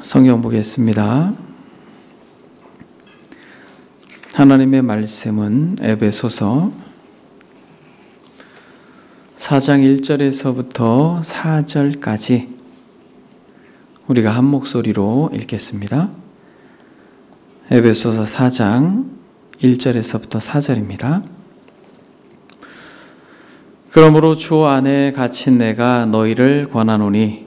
성경 보겠습니다. 하나님의 말씀은 에베소서 4장 1절에서부터 4절까지 우리가 한 목소리로 읽겠습니다. 에베소서 4장 1절에서부터 4절입니다. 그러므로 주 안에 갇힌 내가 너희를 권하노니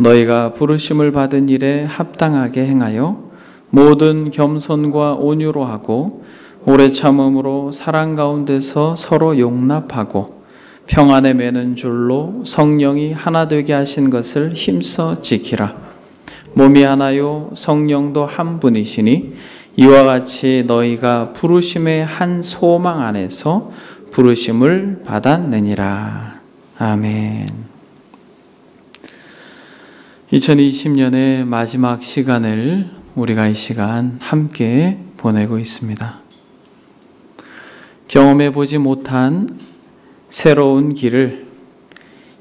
너희가 부르심을 받은 일에 합당하게 행하여 모든 겸손과 온유로 하고 오래 참음으로 사랑 가운데서 서로 용납하고 평안에 매는 줄로 성령이 하나 되게 하신 것을 힘써 지키라. 몸이 하나요 성령도 한 분이시니 이와 같이 너희가 부르심의 한 소망 안에서 부르심을 받았느니라. 아멘. 2020년의 마지막 시간을 우리가 이 시간 함께 보내고 있습니다. 경험해 보지 못한 새로운 길을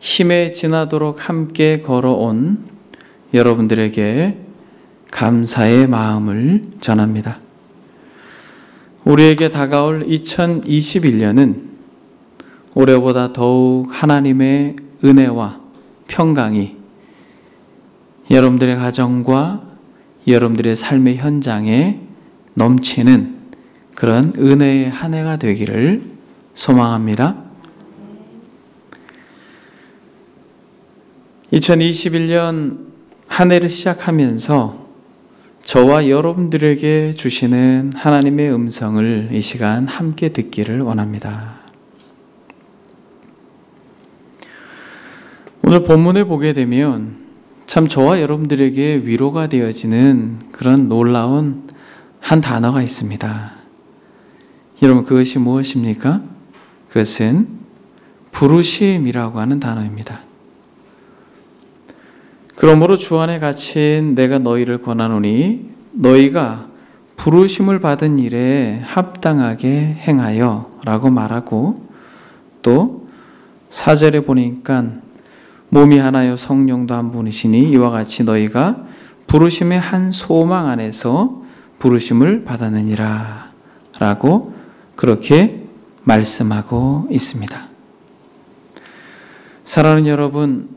힘에 지나도록 함께 걸어온 여러분들에게 감사의 마음을 전합니다. 우리에게 다가올 2021년은 올해보다 더욱 하나님의 은혜와 평강이 여러분들의 가정과 여러분들의 삶의 현장에 넘치는 그런 은혜의 한 해가 되기를 소망합니다. 2021년 한 해를 시작하면서 저와 여러분들에게 주시는 하나님의 음성을 이 시간 함께 듣기를 원합니다. 오늘 본문에 보게 되면 참 저와 여러분들에게 위로가 되어지는 그런 놀라운 한 단어가 있습니다. 여러분, 그것이 무엇입니까? 그것은 부르심이라고 하는 단어입니다. 그러므로 주 안에 갇힌 내가 너희를 권하노니 너희가 부르심을 받은 일에 합당하게 행하여 라고 말하고, 또 4절에 보니까 몸이 하나요 성령도 한 분이시니 이와 같이 너희가 부르심의 한 소망 안에서 부르심을 받았느니라 라고 그렇게 말씀하고 있습니다. 사랑하는 여러분,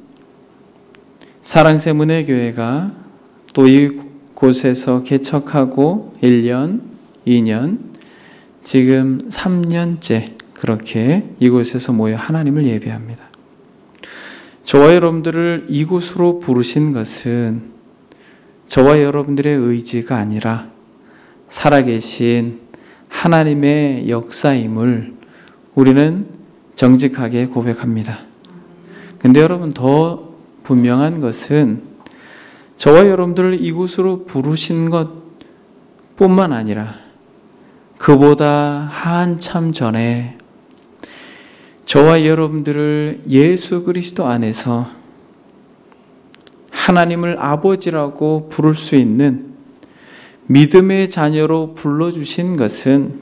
사랑새문회교회가 또 이곳에서 개척하고 1년, 2년, 지금 3년째 그렇게 이곳에서 모여 하나님을 예배합니다. 저와 여러분들을 이곳으로 부르신 것은 저와 여러분들의 의지가 아니라 살아계신 하나님의 역사임을 우리는 정직하게 고백합니다. 근데 여러분, 더 분명한 것은 저와 여러분들을 이곳으로 부르신 것뿐만 아니라 그보다 한참 전에 저와 여러분들을 예수 그리스도 안에서 하나님을 아버지라고 부를 수 있는 믿음의 자녀로 불러주신 것은,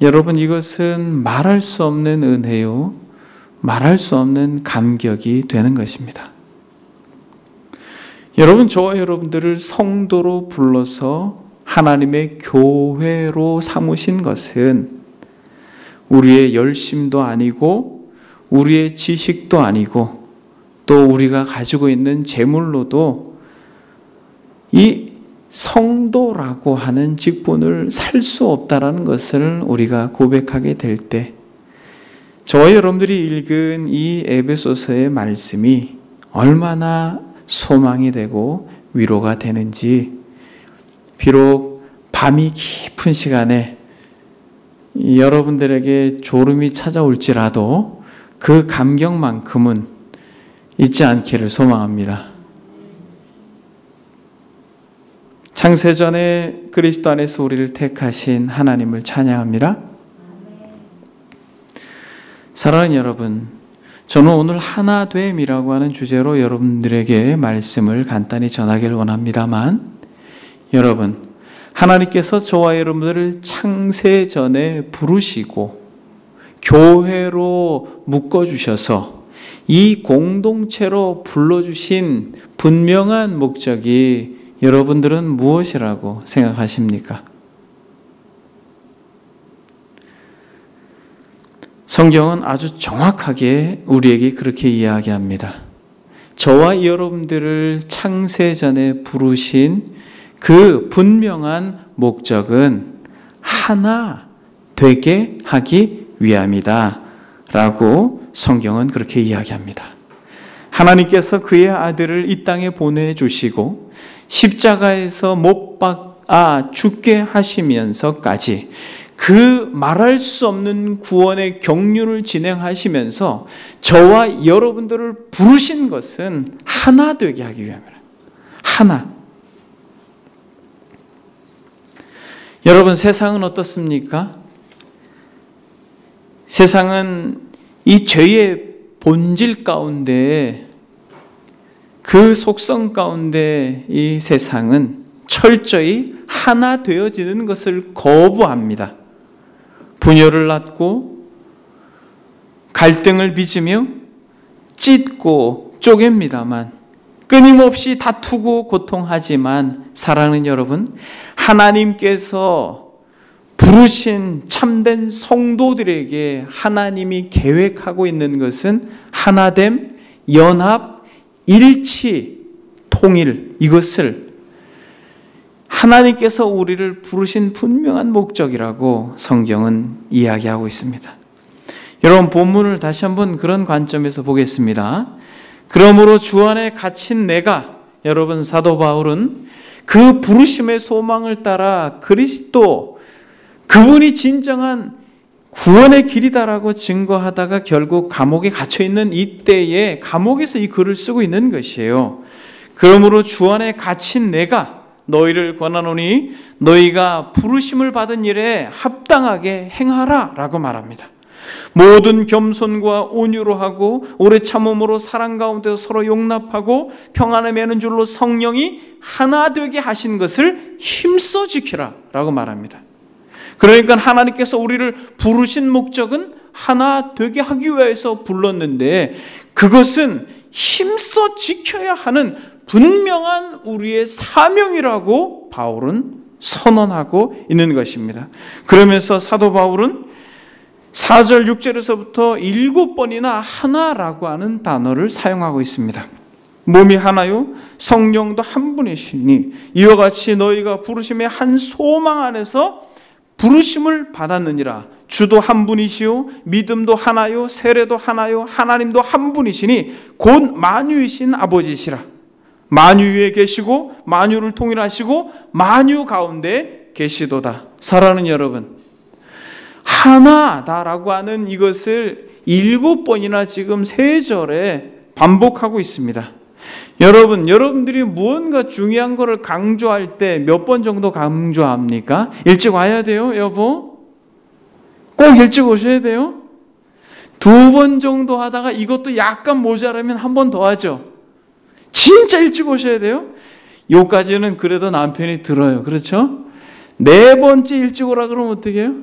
여러분, 이것은 말할 수 없는 은혜요, 말할 수 없는 감격이 되는 것입니다. 여러분, 저와 여러분들을 성도로 불러서 하나님의 교회로 삼으신 것은 우리의 열심도 아니고 우리의 지식도 아니고 또 우리가 가지고 있는 재물로도 이 성도라고 하는 직분을 살 수 없다라는 것을 우리가 고백하게 될 때, 저와 여러분들이 읽은 이 에베소서의 말씀이 얼마나 소망이 되고 위로가 되는지, 비록 밤이 깊은 시간에 여러분들에게 졸음이 찾아올지라도 그 감격만큼은 잊지 않기를 소망합니다. 창세전에 그리스도 안에서 우리를 택하신 하나님을 찬양합니다. 사랑하는 여러분, 저는 오늘 하나됨이라고 하는 주제로 여러분들에게 말씀을 간단히 전하기를 원합니다만, 여러분, 하나님께서 저와 여러분들을 창세전에 부르시고 교회로 묶어주셔서 이 공동체로 불러주신 분명한 목적이 여러분들은 무엇이라고 생각하십니까? 성경은 아주 정확하게 우리에게 그렇게 이야기합니다. 저와 여러분들을 창세전에 부르신 그 분명한 목적은 하나 되게 하기 위함이다 라고 성경은 그렇게 이야기합니다. 하나님께서 그의 아들을 이 땅에 보내주시고 십자가에서 못 박아 죽게 하시면서까지 그 말할 수 없는 구원의 경륜을 진행하시면서 저와 여러분들을 부르신 것은 하나 되게 하기 위함이라. 하나. 여러분, 세상은 어떻습니까? 세상은 이 죄의 본질 가운데, 그 속성 가운데 이 세상은 철저히 하나 되어지는 것을 거부합니다. 분열을 낳고 갈등을 빚으며 찢고 쪼갭니다만, 끊임없이 다투고 고통하지만 사랑하는 여러분, 하나님께서 부르신 참된 성도들에게 하나님이 계획하고 있는 것은 하나됨, 연합, 일치, 통일, 이것을 하나님께서 우리를 부르신 분명한 목적이라고 성경은 이야기하고 있습니다. 여러분, 본문을 다시 한번 그런 관점에서 보겠습니다. 그러므로 주 안에 갇힌 내가, 여러분, 사도 바울은 그 부르심의 소망을 따라 그리스도, 그분이 진정한 구원의 길이다라고 증거하다가 결국 감옥에 갇혀있는 이때에 감옥에서 이 글을 쓰고 있는 것이에요. 그러므로 주 안에 갇힌 내가 너희를 권하노니 너희가 부르심을 받은 일에 합당하게 행하라 라고 말합니다. 모든 겸손과 온유로 하고 오래 참음으로 사랑 가운데서 서로 용납하고 평안에 매는 줄로 성령이 하나 되게 하신 것을 힘써 지키라 라고 말합니다. 그러니까 하나님께서 우리를 부르신 목적은 하나 되게 하기 위해서 불렀는데, 그것은 힘써 지켜야 하는 분명한 우리의 사명이라고 바울은 선언하고 있는 것입니다. 그러면서 사도 바울은 4절 6절에서부터 7번이나 하나라고 하는 단어를 사용하고 있습니다. 몸이 하나요 성령도 한 분이시니 이와 같이 너희가 부르심의 한 소망 안에서 부르심을 받았느니라. 주도 한 분이시요 믿음도 하나요 세례도 하나요 하나님도 한 분이시니 곧 만유이신 아버지시라. 만유 위에 계시고 만유를 통일하시고 만유 가운데 계시도다. 사랑하는 여러분, 하나다라고 하는 이것을 7번이나 지금 3절에 반복하고 있습니다. 여러분들이 무언가 중요한 것을 강조할 때 몇 번 정도 강조합니까? 일찍 와야 돼요, 여보? 꼭 일찍 오셔야 돼요? 2번 정도 하다가 이것도 약간 모자라면 한 번 더 하죠. 진짜 일찍 오셔야 돼요? 요까지는 그래도 남편이 들어요. 그렇죠? 4번째 일찍 오라 그러면 어떻게 해요?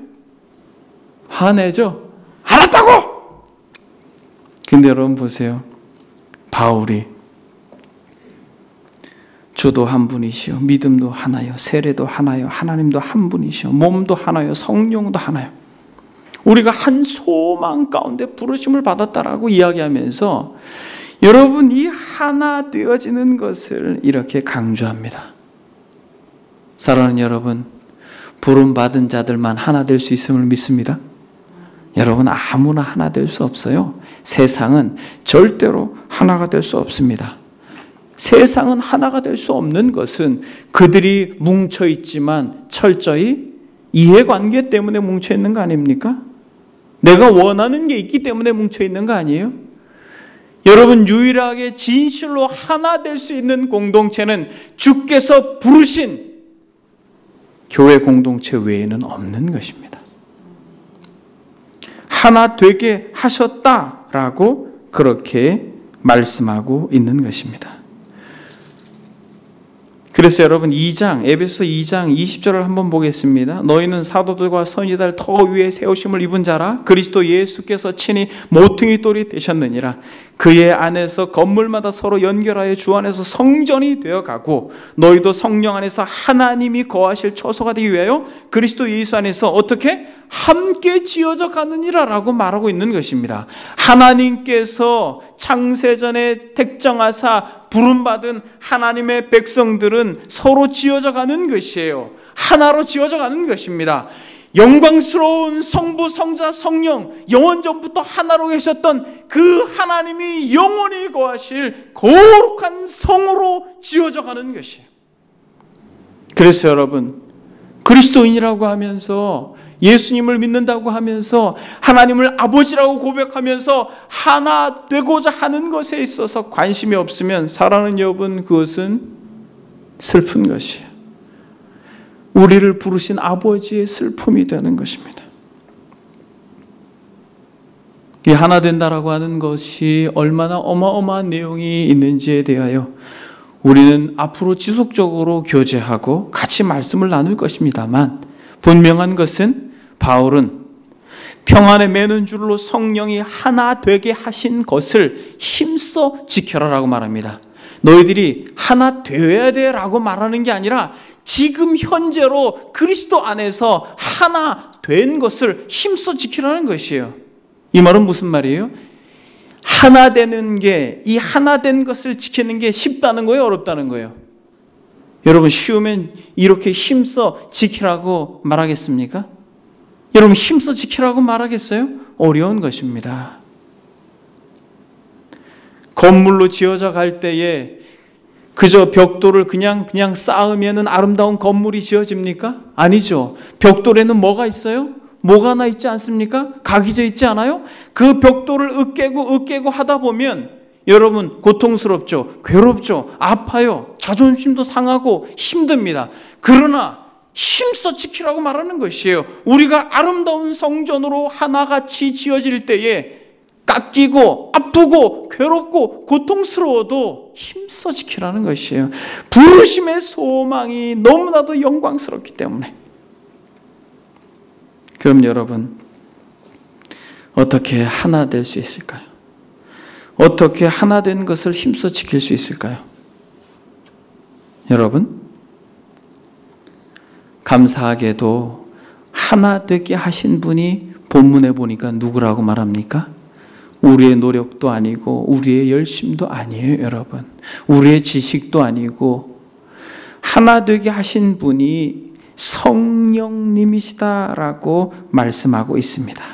화내죠? 알았다고! 근데 여러분 보세요. 바울이 주도 한 분이시요 믿음도 하나요 세례도 하나요 하나님도 한 분이시요 몸도 하나요 성령도 하나요. 우리가 한 소망 가운데 부르심을 받았다라고 이야기하면서 여러분 이 하나 되어지는 것을 이렇게 강조합니다. 사랑하는 여러분, 부름받은 자들만 하나 될 수 있음을 믿습니다. 여러분, 아무나 하나 될 수 없어요. 세상은 절대로 하나가 될 수 없습니다. 세상은 하나가 될 수 없는 것은 그들이 뭉쳐있지만 철저히 이해관계 때문에 뭉쳐있는 거 아닙니까? 내가 원하는 게 있기 때문에 뭉쳐있는 거 아니에요? 여러분, 유일하게 진실로 하나 될 수 있는 공동체는 주께서 부르신 교회 공동체 외에는 없는 것입니다. 하나 되게 하셨다라고 그렇게 말씀하고 있는 것입니다. 그래서 여러분 에베소서 2장 20절을 한번 보겠습니다. 너희는 사도들과 선지자를 더 위에 세우심을 입은 자라. 그리스도 예수께서 친히 모퉁이 돌이 되셨느니라. 그의 안에서 건물마다 서로 연결하여 주 안에서 성전이 되어가고 너희도 성령 안에서 하나님이 거하실 처소가 되기 위하여 그리스도 예수 안에서 어떻게? 함께 지어져 가느니라 라고 말하고 있는 것입니다. 하나님께서 창세전에 택정하사 부름받은 하나님의 백성들은 서로 지어져 가는 것이에요. 하나로 지어져 가는 것입니다. 영광스러운 성부, 성자, 성령, 영원전부터 하나로 계셨던 그 하나님이 영원히 거하실 거룩한 성으로 지어져 가는 것이에요. 그래서 여러분, 그리스도인이라고 하면서 예수님을 믿는다고 하면서 하나님을 아버지라고 고백하면서 하나 되고자 하는 것에 있어서 관심이 없으면 사랑하는 여러분, 그것은 슬픈 것이에요. 우리를 부르신 아버지의 슬픔이 되는 것입니다. 이 하나 된다라고 하는 것이 얼마나 어마어마한 내용이 있는지에 대하여 우리는 앞으로 지속적으로 교제하고 같이 말씀을 나눌 것입니다만, 분명한 것은 바울은 평안에 매는 줄로 성령이 하나 되게 하신 것을 힘써 지켜라라고 말합니다. 너희들이 하나 되어야 돼라고 말하는 게 아니라 지금 현재로 그리스도 안에서 하나 된 것을 힘써 지키라는 것이에요. 이 말은 무슨 말이에요? 하나 되는 게, 이 하나 된 것을 지키는 게 쉽다는 거예요? 어렵다는 거예요? 여러분, 쉬우면 이렇게 힘써 지키라고 말하겠습니까? 여러분, 힘써 지키라고 말하겠어요? 어려운 것입니다. 건물로 지어져 갈 때에 그저 벽돌을 그냥 쌓으면 아름다운 건물이 지어집니까? 아니죠. 벽돌에는 뭐가 있어요? 뭐가 하나 있지 않습니까? 각이져 있지 않아요? 그 벽돌을 으깨고 하다 보면 여러분, 고통스럽죠. 괴롭죠. 아파요. 자존심도 상하고 힘듭니다. 그러나 힘써 지키라고 말하는 것이에요. 우리가 아름다운 성전으로 하나같이 지어질 때에 깎이고 아프고 괴롭고 고통스러워도 힘써 지키라는 것이에요. 부르심의 소망이 너무나도 영광스럽기 때문에. 그럼 여러분, 어떻게 하나 될 수 있을까요? 어떻게 하나 된 것을 힘써 지킬 수 있을까요? 여러분, 감사하게도 하나 되게 하신 분이 본문에 보니까 누구라고 말합니까? 우리의 노력도 아니고 우리의 열심도 아니에요, 여러분. 우리의 지식도 아니고 하나 되게 하신 분이 성령님이시다라고 말씀하고 있습니다.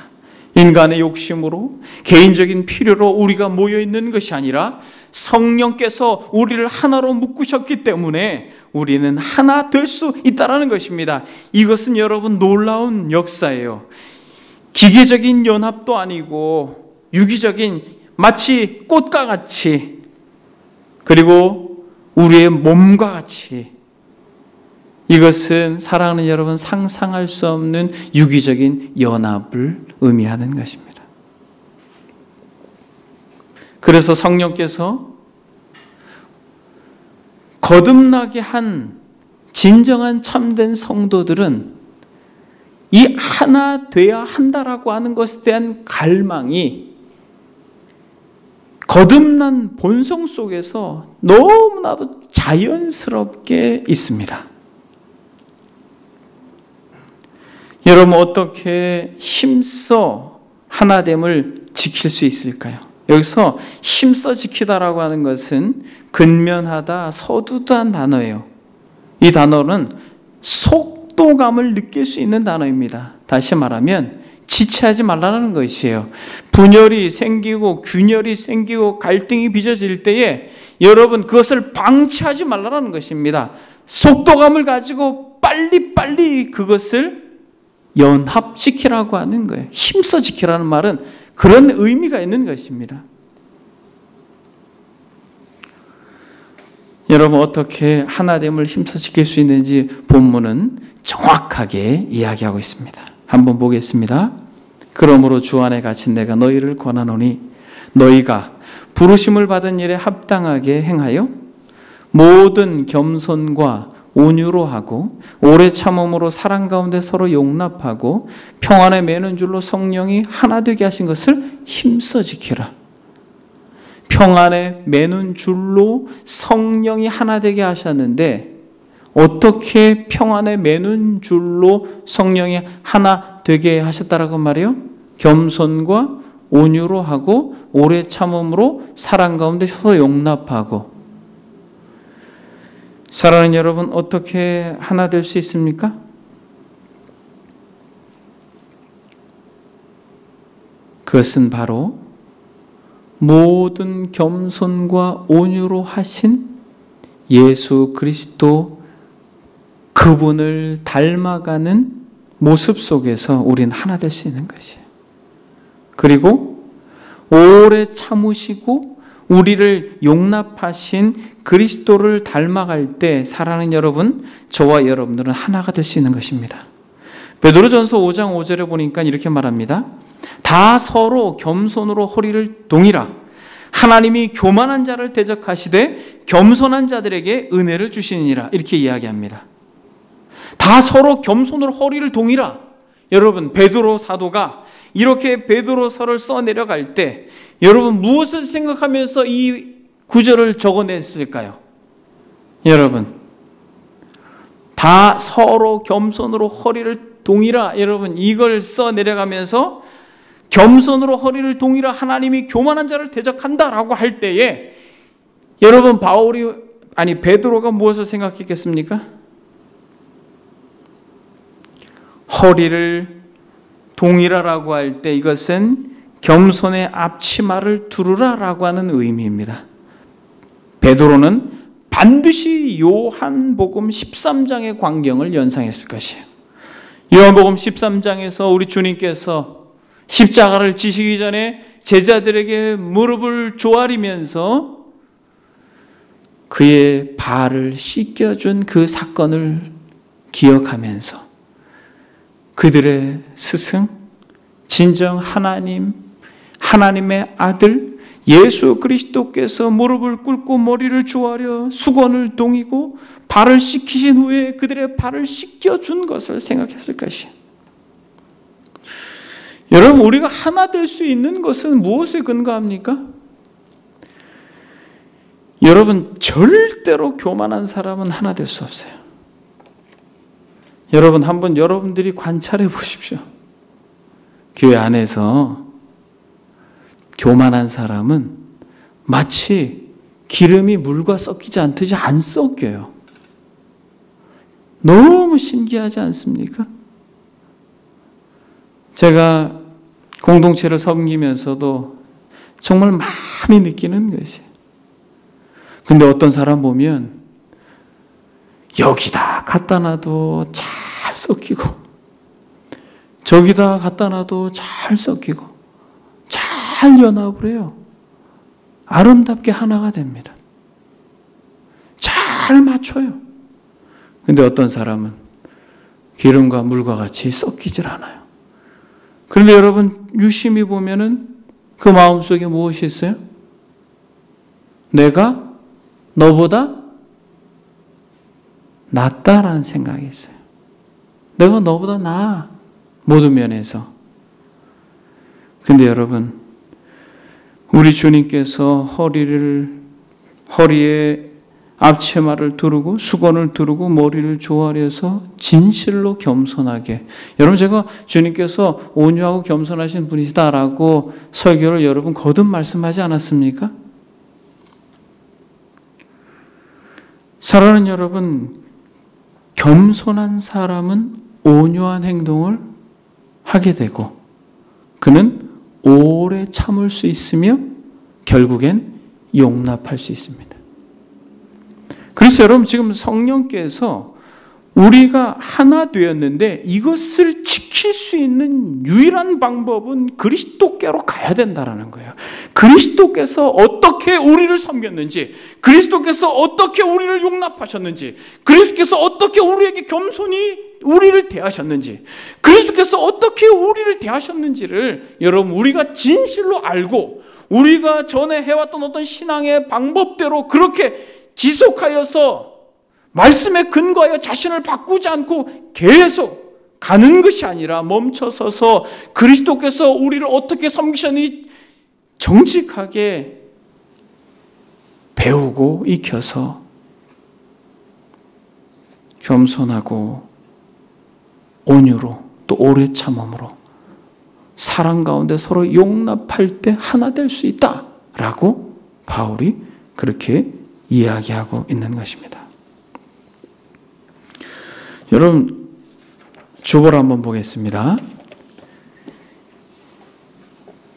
인간의 욕심으로, 개인적인 필요로 우리가 모여 있는 것이 아니라 성령께서 우리를 하나로 묶으셨기 때문에 우리는 하나 될 수 있다는 것입니다. 이것은 여러분 놀라운 역사예요. 기계적인 연합도 아니고 유기적인, 마치 꽃과 같이, 그리고 우리의 몸과 같이, 이것은 사랑하는 여러분 상상할 수 없는 유기적인 연합을 의미하는 것입니다. 그래서 성령께서 거듭나게 한 진정한 참된 성도들은 이 하나 돼야 한다라고 하는 것에 대한 갈망이 거듭난 본성 속에서 너무나도 자연스럽게 있습니다. 여러분, 어떻게 힘써 하나됨을 지킬 수 있을까요? 여기서 힘써 지키다라고 하는 것은 근면하다, 서두다한 단어예요. 이 단어는 속도감을 느낄 수 있는 단어입니다. 다시 말하면 지체하지 말라는 것이에요. 분열이 생기고 균열이 생기고 갈등이 빚어질 때에 여러분, 그것을 방치하지 말라는 것입니다. 속도감을 가지고 빨리 그것을 연합시키라고 하는 거예요. 힘써 지키라는 말은 그런 의미가 있는 것입니다. 여러분, 어떻게 하나됨을 힘써 지킬 수 있는지 본문은 정확하게 이야기하고 있습니다. 한번 보겠습니다. 그러므로 주 안에 갇힌 내가 너희를 권하노니 너희가 부르심을 받은 일에 합당하게 행하여 모든 겸손과 온유로 하고 오래 참음으로 사랑 가운데 서로 용납하고 평안에 매는 줄로 성령이 하나 되게 하신 것을 힘써 지키라. 평안에 매는 줄로 성령이 하나 되게 하셨는데 어떻게 평안에 매는 줄로 성령이 하나 되게 하셨다라고 말이에요? 겸손과 온유로 하고 오래 참음으로 사랑 가운데 서로 용납하고. 사랑하는 여러분, 어떻게 하나 될 수 있습니까? 그것은 바로 모든 겸손과 온유로 하신 예수 그리스도 그분을 닮아가는 모습 속에서 우리는 하나 될 수 있는 것이에요. 그리고 오래 참으시고 우리를 용납하신 그리스도를 닮아갈 때 사랑하는 여러분, 저와 여러분들은 하나가 될 수 있는 것입니다. 베드로전서 5장 5절에 보니까 이렇게 말합니다. 다 서로 겸손으로 허리를 동이라. 하나님이 교만한 자를 대적하시되 겸손한 자들에게 은혜를 주시니라. 이렇게 이야기합니다. 다 서로 겸손으로 허리를 동이라. 여러분, 베드로 사도가 이렇게 베드로서를 써 내려갈 때 여러분 무엇을 생각하면서 이 구절을 적어냈을까요? 여러분, 다 서로 겸손으로 허리를 동이라. 여러분, 이걸 써 내려가면서 겸손으로 허리를 동이라 하나님이 교만한 자를 대적한다라고 할 때에 여러분 베드로가 무엇을 생각했겠습니까? 허리를 동이라라고 할 때 이것은 겸손의 앞치마를 두르라라고 하는 의미입니다. 베드로는 반드시 요한복음 13장의 광경을 연상했을 것이에요. 요한복음 13장에서 우리 주님께서 십자가를 지시기 전에 제자들에게 무릎을 조아리면서 그의 발을 씻겨준 그 사건을 기억하면서 그들의 스승, 진정 하나님의 아들 예수 그리스도께서 무릎을 꿇고 머리를 조아려 수건을 동이고 발을 씻기신 후에 그들의 발을 씻겨준 것을 생각했을 것이에요. 여러분, 우리가 하나 될 수 있는 것은 무엇에 근거합니까? 여러분, 절대로 교만한 사람은 하나 될 수 없어요. 여러분, 한번 여러분들이 관찰해 보십시오. 교회 안에서 교만한 사람은 마치 기름이 물과 섞이지 않듯이 안 섞여요. 너무 신기하지 않습니까? 제가 공동체를 섬기면서도 정말 많이 느끼는 것이에요. 근데 어떤 사람 보면 여기다 갖다 놔도 잘 섞이고 저기다 갖다 놔도 잘 섞이고 잘 연합을 해요. 아름답게 하나가 됩니다. 잘 맞춰요. 근데 어떤 사람은 기름과 물과 같이 섞이질 않아요. 그런데 여러분 유심히 보면은 그 마음속에 무엇이 있어요? 내가 너보다 낫다라는 생각이 있어요. 내가 너보다 나아. 모든 면에서. 근데 여러분, 우리 주님께서 허리에 앞치마를 두르고 수건을 두르고 머리를 조아려서 진실로 겸손하게. 여러분, 제가 주님께서 온유하고 겸손하신 분이시다라고 설교를 여러분 거듭 말씀하지 않았습니까? 사랑하는 여러분, 겸손한 사람은 온유한 행동을 하게 되고 그는 오래 참을 수 있으며 결국엔 용납할 수 있습니다. 그래서 여러분, 지금 성령께서 우리가 하나 되었는데 이것을 지킬 수 있는 유일한 방법은 그리스도께로 가야 된다는 거예요. 그리스도께서 어떻게 우리를 섬겼는지, 그리스도께서 어떻게 우리를 용납하셨는지, 그리스도께서 어떻게 우리에게 겸손히 우리를 대하셨는지, 그리스도께서 어떻게 우리를 대하셨는지를 여러분 우리가 진실로 알고 우리가 전에 해왔던 어떤 신앙의 방법대로 그렇게 지속하여서 말씀에 근거하여 자신을 바꾸지 않고 계속 가는 것이 아니라 멈춰서서 그리스도께서 우리를 어떻게 섬기셨는지 정직하게 배우고 익혀서 겸손하고 온유로 또 오래 참음으로 사랑 가운데 서로 용납할 때 하나 될 수 있다라고 바울이 그렇게 이야기하고 있는 것입니다. 여러분, 주보를 한번 보겠습니다.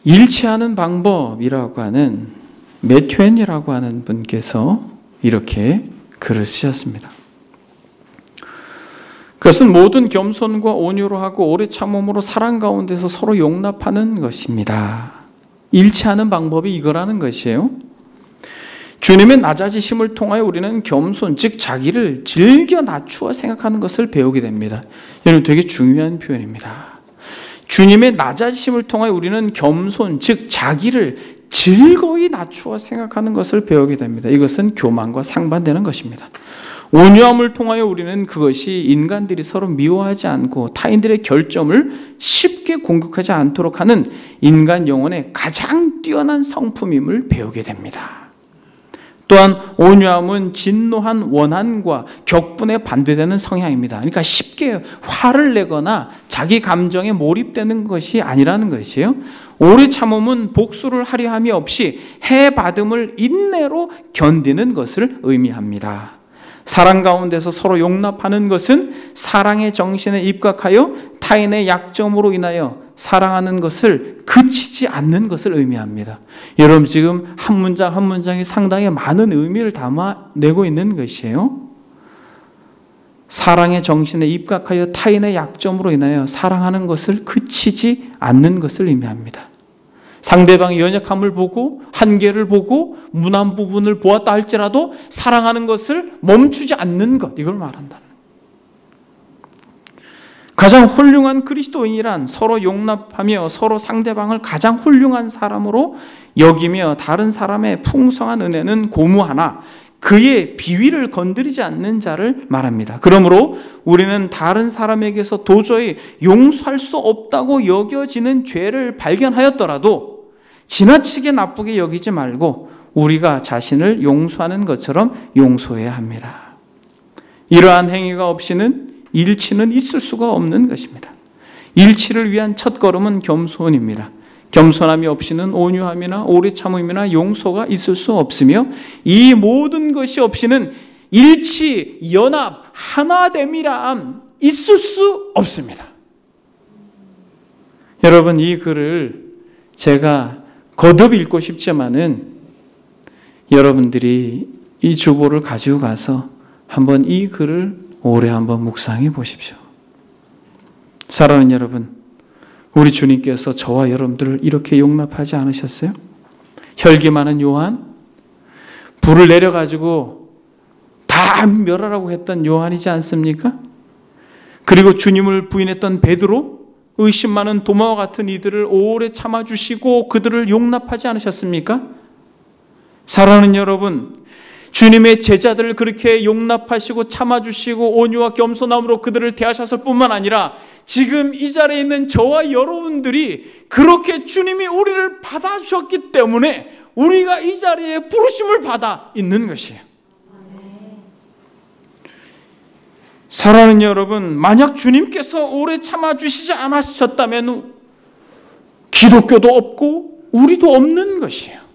일치하는 방법이라고 하는 메트웬이라고 하는 분께서 이렇게 글을 쓰셨습니다. 그것은 모든 겸손과 온유로 하고 오래 참음으로 사랑 가운데서 서로 용납하는 것입니다. 일치하는 방법이 이거라는 것이에요. 주님의 낮아지심을 통하여 우리는 겸손, 즉 자기를 즐겨 낮추어 생각하는 것을 배우게 됩니다. 여러분, 되게 중요한 표현입니다. 주님의 낮아지심을 통하여 우리는 겸손, 즉 자기를 즐거이 낮추어 생각하는 것을 배우게 됩니다. 이것은 교만과 상반되는 것입니다. 온유함을 통하여 우리는 그것이 인간들이 서로 미워하지 않고 타인들의 결점을 쉽게 공격하지 않도록 하는 인간 영혼의 가장 뛰어난 성품임을 배우게 됩니다. 또한 온유함은 진노한 원한과 격분에 반대되는 성향입니다. 그러니까 쉽게 화를 내거나 자기 감정에 몰입되는 것이 아니라는 것이에요. 오래 참음은 복수를 하려 함이 없이 해받음을 인내로 견디는 것을 의미합니다. 사랑 가운데서 서로 용납하는 것은 사랑의 정신에 입각하여 타인의 약점으로 인하여 사랑하는 것을 그치지 않는 것을 의미합니다. 여러분, 지금 한 문장 한 문장이 상당히 많은 의미를 담아내고 있는 것이에요. 사랑의 정신에 입각하여 타인의 약점으로 인하여 사랑하는 것을 그치지 않는 것을 의미합니다. 상대방의 연약함을 보고 한계를 보고 무난 부분을 보았다 할지라도 사랑하는 것을 멈추지 않는 것, 이걸 말한다. 가장 훌륭한 그리스도인이란 서로 용납하며 서로 상대방을 가장 훌륭한 사람으로 여기며 다른 사람의 풍성한 은혜는 고무하나 그의 비위를 건드리지 않는 자를 말합니다. 그러므로 우리는 다른 사람에게서 도저히 용서할 수 없다고 여겨지는 죄를 발견하였더라도 지나치게 나쁘게 여기지 말고 우리가 자신을 용서하는 것처럼 용서해야 합니다. 이러한 행위가 없이는 일치는 있을 수가 없는 것입니다. 일치를 위한 첫걸음은 겸손입니다. 겸손함이 없이는 온유함이나 오래 참음이나 용서가 있을 수 없으며 이 모든 것이 없이는 일치, 연합, 하나됨이란 있을 수 없습니다. 여러분, 이 글을 제가 거듭 읽고 싶지만은 여러분들이 이 주보를 가지고 가서 한번 이 글을 오래 한번 묵상해 보십시오. 사랑하는 여러분, 우리 주님께서 저와 여러분들을 이렇게 용납하지 않으셨어요? 혈기 많은 요한, 불을 내려가지고 다 멸하라고 했던 요한이지 않습니까? 그리고 주님을 부인했던 베드로, 의심 많은 도마와 같은 이들을 오래 참아주시고 그들을 용납하지 않으셨습니까? 사랑하는 여러분, 주님의 제자들을 그렇게 용납하시고 참아주시고 온유와 겸손함으로 그들을 대하셨을 뿐만 아니라 지금 이 자리에 있는 저와 여러분들이 그렇게 주님이 우리를 받아주셨기 때문에 우리가 이 자리에 부르심을 받아 있는 것이에요. 사랑하는 여러분, 만약 주님께서 오래 참아주시지 않으셨다면 기독교도 없고 우리도 없는 것이에요.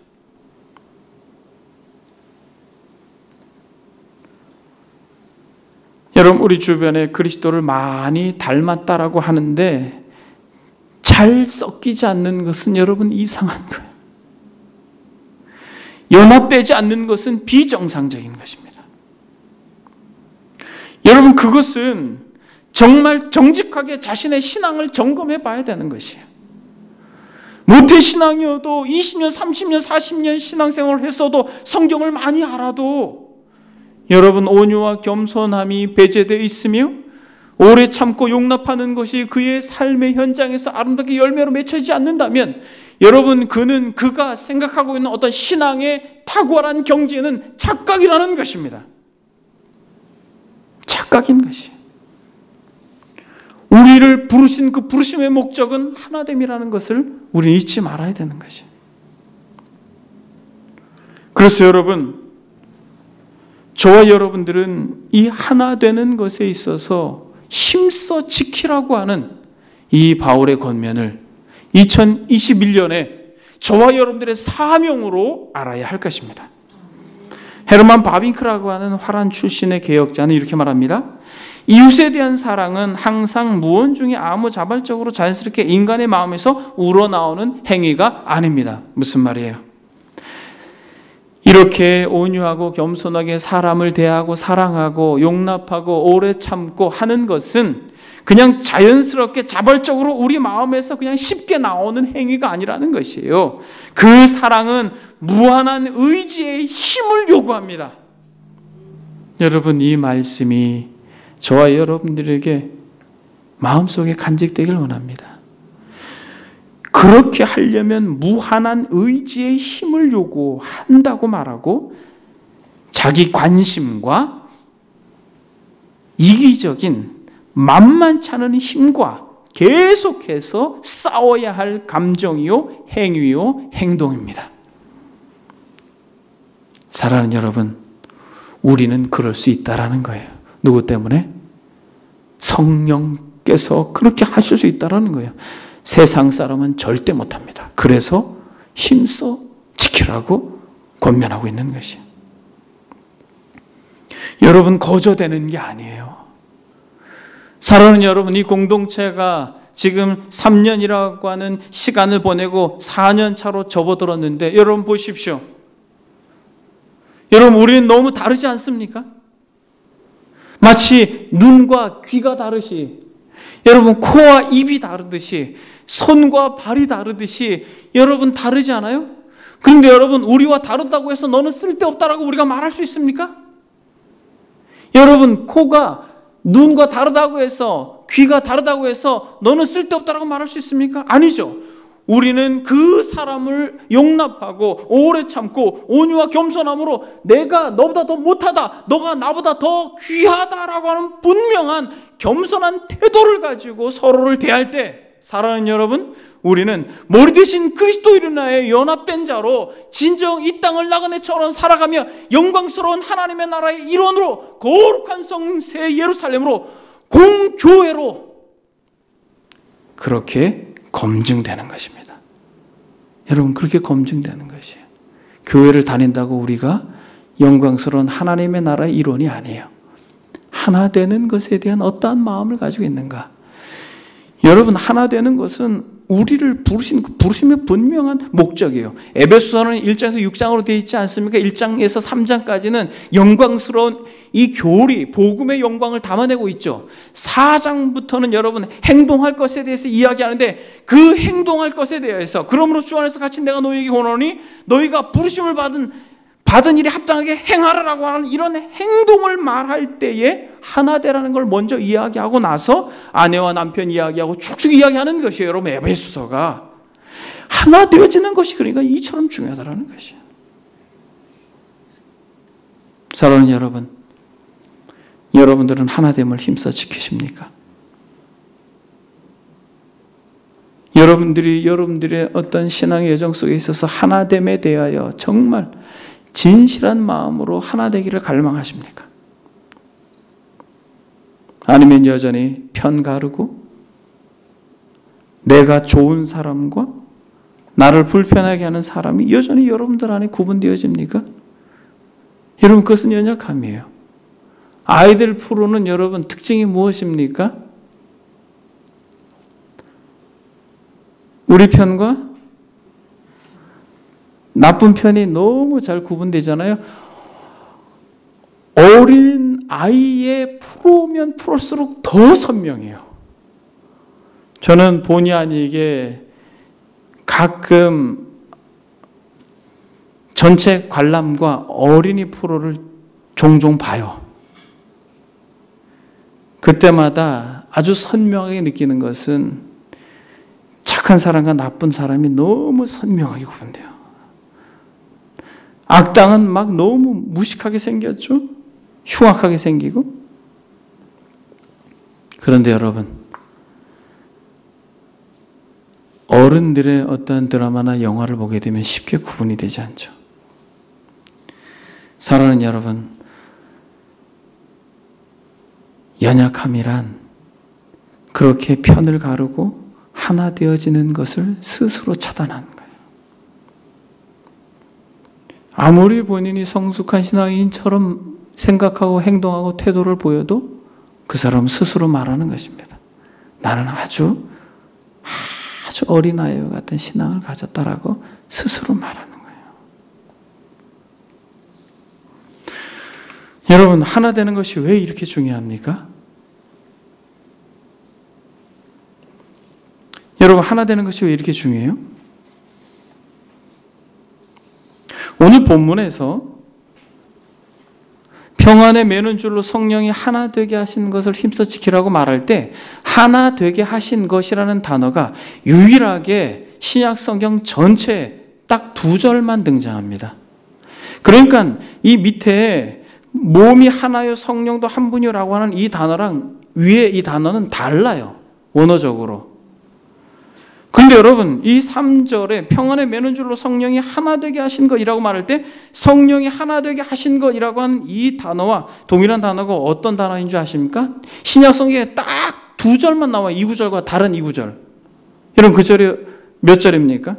여러분, 우리 주변에 그리스도를 많이 닮았다라고 하는데 잘 섞이지 않는 것은 여러분 이상한 거예요. 연합되지 않는 것은 비정상적인 것입니다. 여러분, 그것은 정말 정직하게 자신의 신앙을 점검해 봐야 되는 것이에요. 모태신앙이어도 20년, 30년, 40년 신앙생활을 했어도 성경을 많이 알아도 여러분, 온유와 겸손함이 배제되어 있으며 오래 참고 용납하는 것이 그의 삶의 현장에서 아름답게 열매로 맺혀지지 않는다면 여러분, 그가 생각하고 있는 어떤 신앙의 탁월한 경지는 착각이라는 것입니다. 착각인 것이에요. 우리를 부르신 그 부르심의 목적은 하나됨이라는 것을 우리는 잊지 말아야 되는 것이에요. 그래서 여러분, 저와 여러분들은 이 하나 되는 것에 있어서 힘써 지키라고 하는 이 바울의 권면을 2021년에 저와 여러분들의 사명으로 알아야 할 것입니다. 헤르만 바빙크라고 하는 화란 출신의 개혁자는 이렇게 말합니다. 이웃에 대한 사랑은 항상 무언 중에 아무 자발적으로 자연스럽게 인간의 마음에서 우러나오는 행위가 아닙니다. 무슨 말이에요? 이렇게 온유하고 겸손하게 사람을 대하고 사랑하고 용납하고 오래 참고 하는 것은 그냥 자연스럽게 자발적으로 우리 마음에서 그냥 쉽게 나오는 행위가 아니라는 것이에요. 그 사랑은 무한한 의지의 힘을 요구합니다. 여러분, 이 말씀이 저와 여러분들에게 마음속에 간직되길 원합니다. 그렇게 하려면 무한한 의지의 힘을 요구한다고 말하고 자기 관심과 이기적인 만만치 않은 힘과 계속해서 싸워야 할 감정이요, 행위요, 행동입니다. 사랑하는 여러분, 우리는 그럴 수 있다라는 거예요. 누구 때문에? 성령께서 그렇게 하실 수 있다라는 거예요. 세상 사람은 절대 못합니다. 그래서 힘써 지키라고 권면하고 있는 것이에요. 여러분, 거저되는 게 아니에요. 사랑하는 여러분, 이 공동체가 지금 3년이라고 하는 시간을 보내고 4년 차로 접어들었는데 여러분 보십시오. 여러분, 우리는 너무 다르지 않습니까? 마치 눈과 귀가 다르시, 여러분 코와 입이 다르듯이, 손과 발이 다르듯이 여러분 다르지 않아요? 그런데 여러분, 우리와 다르다고 해서 너는 쓸데없다라고 우리가 말할 수 있습니까? 여러분, 코가 눈과 다르다고 해서, 귀가 다르다고 해서 너는 쓸데없다라고 말할 수 있습니까? 아니죠. 우리는 그 사람을 용납하고 오래 참고 온유와 겸손함으로 내가 너보다 더 못하다, 너가 나보다 더 귀하다라고 하는 분명한 겸손한 태도를 가지고 서로를 대할 때, 사랑하는 여러분, 우리는 머리 대신 그리스도인의 연합된 자로 진정 이 땅을 나그네처럼 살아가며 영광스러운 하나님의 나라의 일원으로 거룩한 성새 예루살렘으로 공교회로 그렇게 검증되는 것입니다. 여러분, 그렇게 검증되는 것이에요. 교회를 다닌다고 우리가 영광스러운 하나님의 나라의 일원이 아니에요. 하나 되는 것에 대한 어떠한 마음을 가지고 있는가? 여러분, 하나 되는 것은 우리를 부르신 부르심의 분명한 목적이에요. 에베소서는 1장에서 6장으로 되어 있지 않습니까? 1장에서 3장까지는 영광스러운 이 교리, 복음의 영광을 담아내고 있죠. 4장부터는 여러분 행동할 것에 대해서 이야기하는데, 그 행동할 것에 대해서 그러므로 주 안에서 같이 내가 너희에게 권하노니 너희가 부르심을 받은 일에 합당하게 행하라라고 하는 이런 행동을 말할 때에 하나 되라는 걸 먼저 이야기하고 나서 아내와 남편 이야기하고 쭉쭉 이야기하는 것이에요. 여러분, 에베소서가 하나 되어지는 것이 그러니까 이처럼 중요하다는 것이에요. 사랑하는 여러분, 여러분들은 하나됨을 힘써 지키십니까? 여러분들의 어떤 신앙의 여정 속에 있어서 하나됨에 대하여 정말 진실한 마음으로 하나 되기를 갈망하십니까? 아니면 여전히 편 가르고 내가 좋은 사람과 나를 불편하게 하는 사람이 여전히 여러분들 안에 구분되어집니까? 여러분, 그것은 연약함이에요. 아이들 프로는 여러분 특징이 무엇입니까? 우리 편과 나쁜 편이 너무 잘 구분되잖아요. 어린 아이의 프로면 프로일수록 더 선명해요. 저는 본의 아니게 가끔 전체 관람과 어린이 프로를 종종 봐요. 그때마다 아주 선명하게 느끼는 것은 착한 사람과 나쁜 사람이 너무 선명하게 구분돼요. 악당은 막 너무 무식하게 생겼죠? 흉악하게 생기고. 그런데 여러분, 어른들의 어떤 드라마나 영화를 보게 되면 쉽게 구분이 되지 않죠. 사랑하는 여러분, 연약함이란 그렇게 편을 가르고 하나 되어지는 것을 스스로 차단하는 거예요. 아무리 본인이 성숙한 신앙인처럼 생각하고 행동하고 태도를 보여도 그 사람은 스스로 말하는 것입니다. 나는 아주 어린아이와 같은 신앙을 가졌다라고 스스로 말하는 거예요. 여러분, 하나 되는 것이 왜 이렇게 중요합니까? 여러분, 하나 되는 것이 왜 이렇게 중요해요? 오늘 본문에서 평안에 매는 줄로 성령이 하나 되게 하신 것을 힘써 지키라고 말할 때 하나 되게 하신 것이라는 단어가 유일하게 신약 성경 전체에 딱 2절만 등장합니다. 그러니까 이 밑에 몸이 하나요 성령도 한 분이라고 하는 이 단어랑 위에 이 단어는 달라요. 원어적으로. 그런데 여러분, 이 3절에 평안에 매는 줄로 성령이 하나 되게 하신 것이라고 말할 때 성령이 하나 되게 하신 것이라고 하는 이 단어와 동일한 단어가 어떤 단어인 줄 아십니까? 신약 성경에 딱 2절만 나와요. 2구절과 다른 2구절. 여러분, 그 절이 몇 절입니까?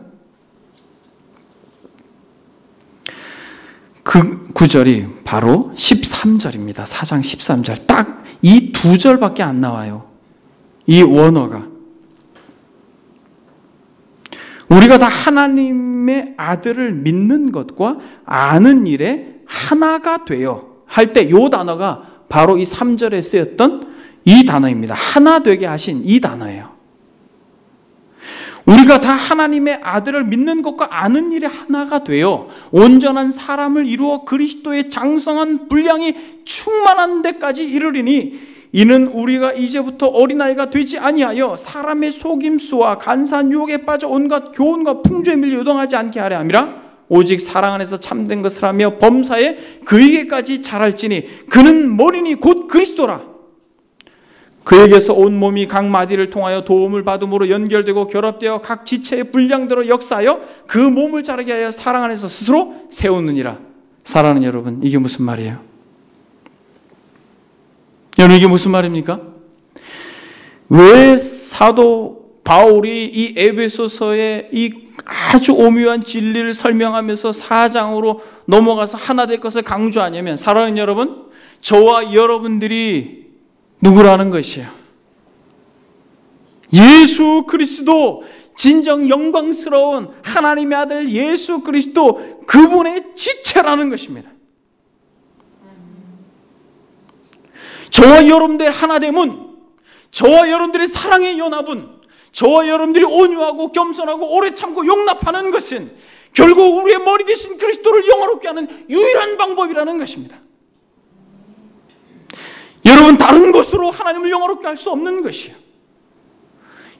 그 구절이 바로 13절입니다. 4장 13절. 딱 이 2절밖에 안 나와요. 이 원어가. 우리가 다 하나님의 아들을 믿는 것과 아는 일에 하나가 되어 할 때 이 단어가 바로 이 3절에 쓰였던 이 단어입니다. 하나 되게 하신 이 단어예요. 우리가 다 하나님의 아들을 믿는 것과 아는 일에 하나가 되어 온전한 사람을 이루어 그리스도의 장성한 분량이 충만한 데까지 이르리니 이는 우리가 이제부터 어린아이가 되지 아니하여 사람의 속임수와 간사한 유혹에 빠져 온갖 교훈과 풍조에 밀려 요동하지 않게 하려 함이라. 오직 사랑 안에서 참된 것을 하며 범사에 그에게까지 자랄지니 그는 머리니 곧 그리스도라. 그에게서 온 몸이 각 마디를 통하여 도움을 받음으로 연결되고 결합되어 각 지체의 분량대로 역사하여 그 몸을 자라게 하여 사랑 안에서 스스로 세우느니라. 사랑하는 여러분, 이게 무슨 말이에요? 여러분, 이게 무슨 말입니까? 왜 사도 바울이 이 에베소서의 이 아주 오묘한 진리를 설명하면서 4장으로 넘어가서 하나 될 것을 강조하냐면, 사랑하는 여러분, 저와 여러분들이 누구라는 것이에요? 예수 그리스도, 진정 영광스러운 하나님의 아들 예수 그리스도, 그분의 지체라는 것입니다. 저와 여러분들의 하나됨은, 저와 여러분들의 사랑의 연합은, 저와 여러분들이 온유하고 겸손하고 오래 참고 용납하는 것은 결국 우리의 머리 대신 그리스도를 영화롭게 하는 유일한 방법이라는 것입니다. 여러분, 다른 것으로 하나님을 영화롭게 할 수 없는 것이에요.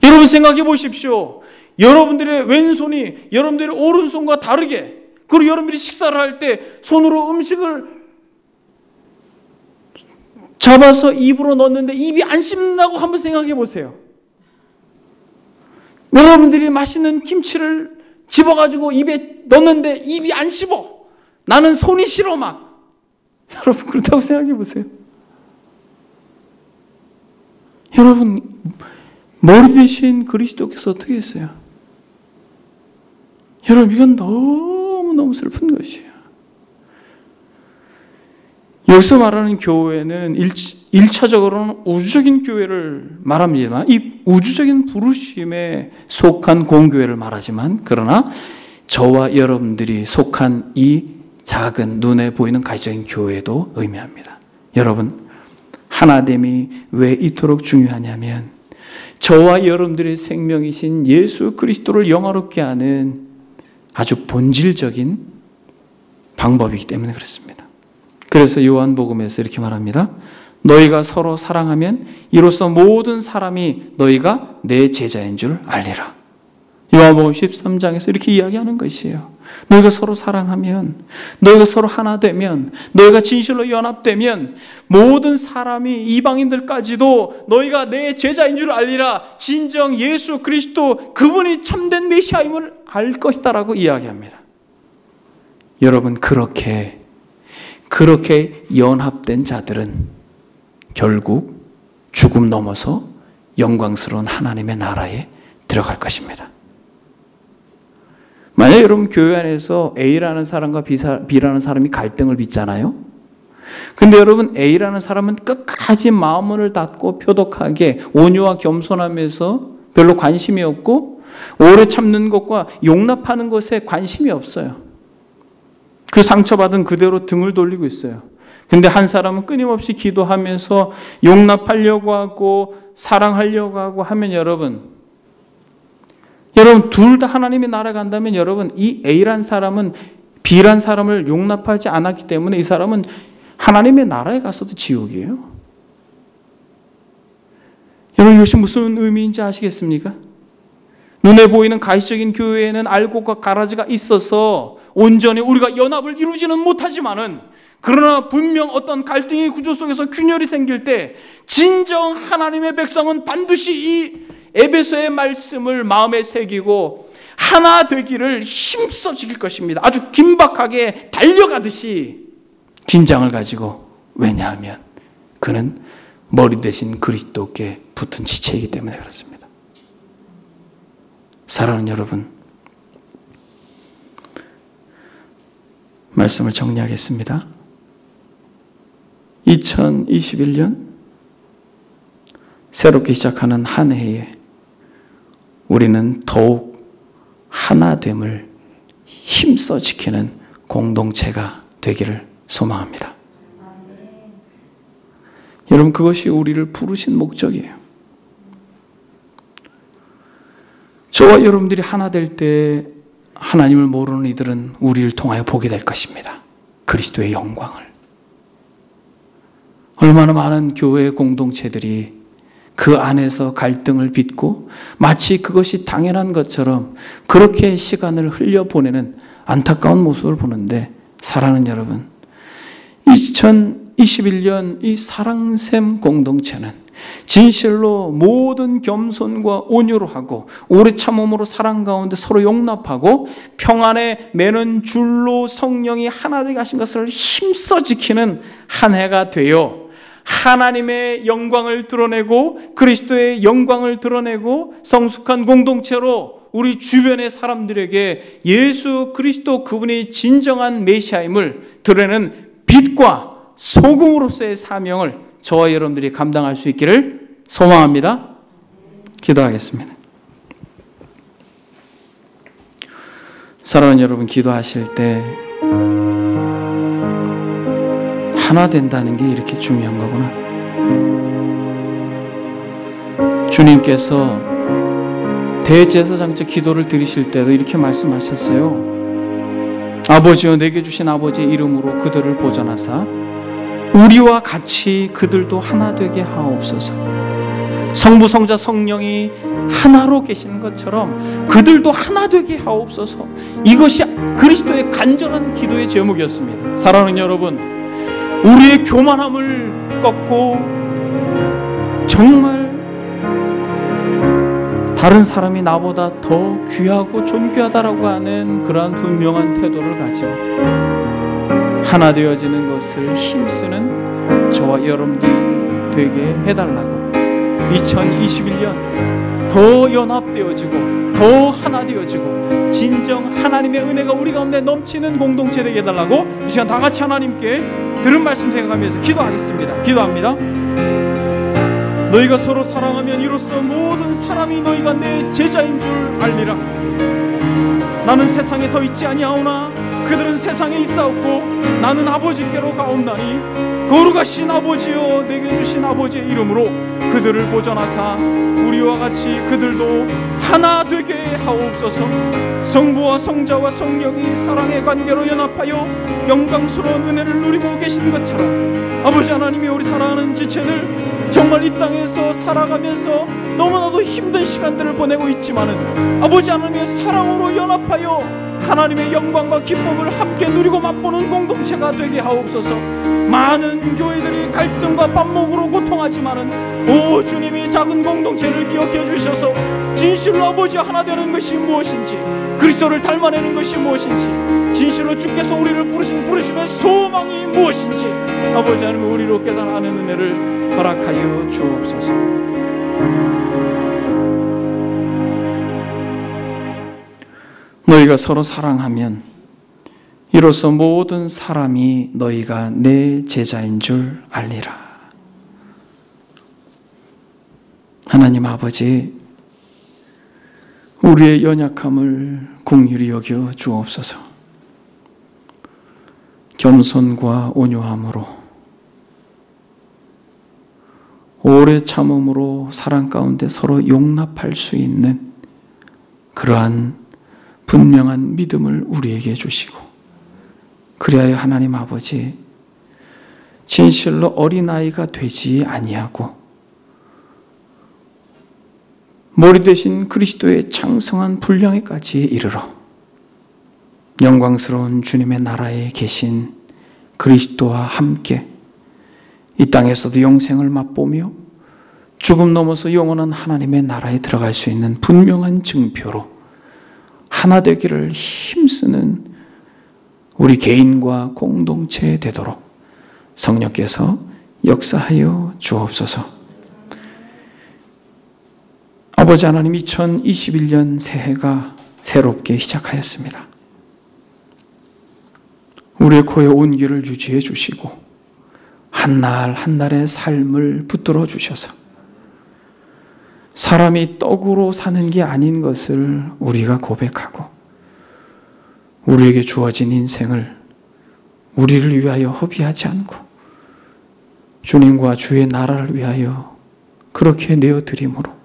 여러분, 생각해 보십시오. 여러분들의 왼손이 여러분들의 오른손과 다르게, 그리고 여러분들이 식사를 할 때 손으로 음식을 잡아서 입으로 넣는데 입이 안 씹는다고 한번 생각해 보세요. 여러분들이 맛있는 김치를 집어가지고 입에 넣는데 입이 안 씹어. 나는 손이 싫어 막. 여러분, 그렇다고 생각해 보세요. 여러분, 머리 대신 그리스도께서 어떻게 했어요? 여러분, 이건 너무너무 슬픈 것이에요. 여기서 말하는 교회는 1차적으로는 우주적인 교회를 말합니다만, 이 우주적인 부르심에 속한 공교회를 말하지만, 그러나 저와 여러분들이 속한 이 작은 눈에 보이는 가시적인 교회도 의미합니다. 여러분, 하나됨이 왜 이토록 중요하냐면 저와 여러분들의 생명이신 예수 그리스도를 영화롭게 하는 아주 본질적인 방법이기 때문에 그렇습니다. 그래서 요한복음에서 이렇게 말합니다. 너희가 서로 사랑하면 이로써 모든 사람이 너희가 내 제자인 줄 알리라. 요한복음 13장에서 이렇게 이야기하는 것이에요. 너희가 서로 사랑하면, 너희가 서로 하나 되면, 너희가 진실로 연합되면 모든 사람이, 이방인들까지도 너희가 내 제자인 줄 알리라. 진정 예수 그리스도, 그분이 참된 메시아임을 알 것이다 라고 이야기합니다. 여러분, 그렇게 연합된 자들은 결국 죽음 넘어서 영광스러운 하나님의 나라에 들어갈 것입니다. 만약 여러분 교회 안에서 A라는 사람과 B라는 사람이 갈등을 빚잖아요. 근데 여러분 A라는 사람은 끝까지 마음을 닫고 표독하게 온유와 겸손하면서 별로 관심이 없고 오래 참는 것과 용납하는 것에 관심이 없어요. 그 상처받은 그대로 등을 돌리고 있어요. 근데 한 사람은 끊임없이 기도하면서 용납하려고 하고 사랑하려고 하고 하면 여러분 둘 다 하나님의 나라에 간다면 여러분 이 A란 사람은 B란 사람을 용납하지 않았기 때문에 이 사람은 하나님의 나라에 가서도 지옥이에요. 여러분 이것이 무슨 의미인지 아시겠습니까? 눈에 보이는 가시적인 교회에는 알곡과 가라지가 있어서 온전히 우리가 연합을 이루지는 못하지만은 그러나 분명 어떤 갈등의 구조 속에서 균열이 생길 때 진정 하나님의 백성은 반드시 이 에베소의 말씀을 마음에 새기고 하나 되기를 힘써 지킬 것입니다. 아주 긴박하게 달려가듯이 긴장을 가지고. 왜냐하면 그는 머리 대신 그리스도께 붙은 지체이기 때문에 그렇습니다. 사랑하는 여러분, 말씀을 정리하겠습니다. 2021년 새롭게 시작하는 한 해에 우리는 더욱 하나됨을 힘써 지키는 공동체가 되기를 소망합니다. 여러분 그것이 우리를 부르신 목적이에요. 저와 여러분들이 하나 될 때 하나님을 모르는 이들은 우리를 통하여 보게 될 것입니다. 그리스도의 영광을. 얼마나 많은 교회 공동체들이 그 안에서 갈등을 빚고 마치 그것이 당연한 것처럼 그렇게 시간을 흘려보내는 안타까운 모습을 보는데, 사랑하는 여러분, 2021년 이 사랑샘 공동체는 진실로 모든 겸손과 온유로 하고 오래 참음으로 사랑 가운데 서로 용납하고 평안에 매는 줄로 성령이 하나 되게 하신 것을 힘써 지키는 한 해가 되어 하나님의 영광을 드러내고 그리스도의 영광을 드러내고 성숙한 공동체로 우리 주변의 사람들에게 예수 그리스도 그분이 진정한 메시아임을 드러내는 빛과 소금으로서의 사명을 저와 여러분들이 감당할 수 있기를 소망합니다. 기도하겠습니다. 사랑하는 여러분, 기도하실 때 하나 된다는 게 이렇게 중요한 거구나. 주님께서 대제사장적 기도를 드리실 때도 이렇게 말씀하셨어요. 아버지여, 내게 주신 아버지의 이름으로 그들을 보존하사 우리와 같이 그들도 하나 되게 하옵소서. 성부, 성자, 성령이 하나로 계신 것처럼 그들도 하나 되게 하옵소서. 이것이 그리스도의 간절한 기도의 제목이었습니다. 사랑하는 여러분, 우리의 교만함을 꺾고 정말 다른 사람이 나보다 더 귀하고 존귀하다라고 하는 그러한 분명한 태도를 가지고 하나 되어지는 것을 힘쓰는 저와 여러분들이 되게 해달라고, 2021년 더 연합되어지고 더 하나 되어지고 진정 하나님의 은혜가 우리 가운데 넘치는 공동체 되게 해달라고 이 시간 다 같이 하나님께 들은 말씀 생각하면서 기도하겠습니다. 기도합니다. 너희가 서로 사랑하면 이로써 모든 사람이 너희가 내 제자인 줄 알리라. 나는 세상에 더 있지 아니하오나 그들은 세상에 있사옵고 나는 아버지께로 가옵나니 거룩하신 아버지여, 내게 주신 아버지의 이름으로 그들을 보존하사 우리와 같이 그들도 하나 되게 하옵소서. 성부와 성자와 성령이 사랑의 관계로 연합하여 영광스러운 은혜를 누리고 계신 것처럼 아버지 하나님이 우리 사랑하는 지체들 정말 이 땅에서 살아가면서 너무나도 힘든 시간들을 보내고 있지만은 아버지 하나님의 사랑으로 연합하여 하나님의 영광과 기쁨을 함께 누리고 맛보는 공동체가 되게 하옵소서. 많은 교회들이 갈등과 반목으로 고통하고 소망하지만은 오 주님이 작은 공동체를 기억해 주셔서 진실로 아버지 하나 되는 것이 무엇인지, 그리스도를 닮아내는 것이 무엇인지, 진실로 주께서 우리를 부르신 부르심의 소망이 무엇인지 아버지 하나님 우리로 깨달아가는 은혜를 허락하여 주옵소서. 너희가 서로 사랑하면 이로써 모든 사람이 너희가 내 제자인 줄 알리라. 하나님 아버지, 우리의 연약함을 긍휼히 여겨 주옵소서. 겸손과 온유함으로, 오래 참음으로 사랑 가운데 서로 용납할 수 있는 그러한 분명한 믿음을 우리에게 주시고, 그리하여 하나님 아버지 진실로 어린아이가 되지 아니하고 머리 대신 그리스도의 장성한 분량에까지 이르러 영광스러운 주님의 나라에 계신 그리스도와 함께 이 땅에서도 영생을 맛보며 죽음 넘어서 영원한 하나님의 나라에 들어갈 수 있는 분명한 증표로 하나 되기를 힘쓰는 우리 개인과 공동체 되도록 성령께서 역사하여 주옵소서. 아버지 하나님, 2021년 새해가 새롭게 시작하였습니다. 우리의 코에 온기를 유지해 주시고 한날 한날의 삶을 붙들어 주셔서 사람이 떡으로 사는 게 아닌 것을 우리가 고백하고 우리에게 주어진 인생을 우리를 위하여 허비하지 않고 주님과 주의 나라를 위하여 그렇게 내어드림으로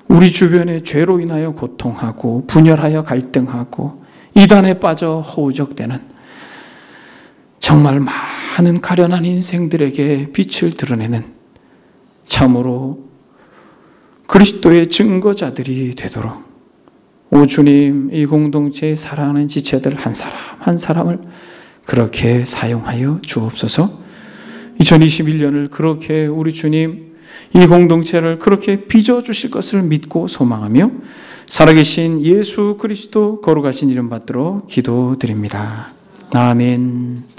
우리 주변에 죄로 인하여 고통하고 분열하여 갈등하고 이단에 빠져 허우적대는 정말 많은 가련한 인생들에게 빛을 드러내는 참으로 그리스도의 증거자들이 되도록 오 주님, 이 공동체에 사랑하는 지체들 한 사람 한 사람을 그렇게 사용하여 주옵소서. 2021년을 그렇게 우리 주님 이 공동체를 그렇게 빚어주실 것을 믿고 소망하며 살아계신 예수 그리스도 거룩하신 이름 받들어 기도드립니다. 아멘.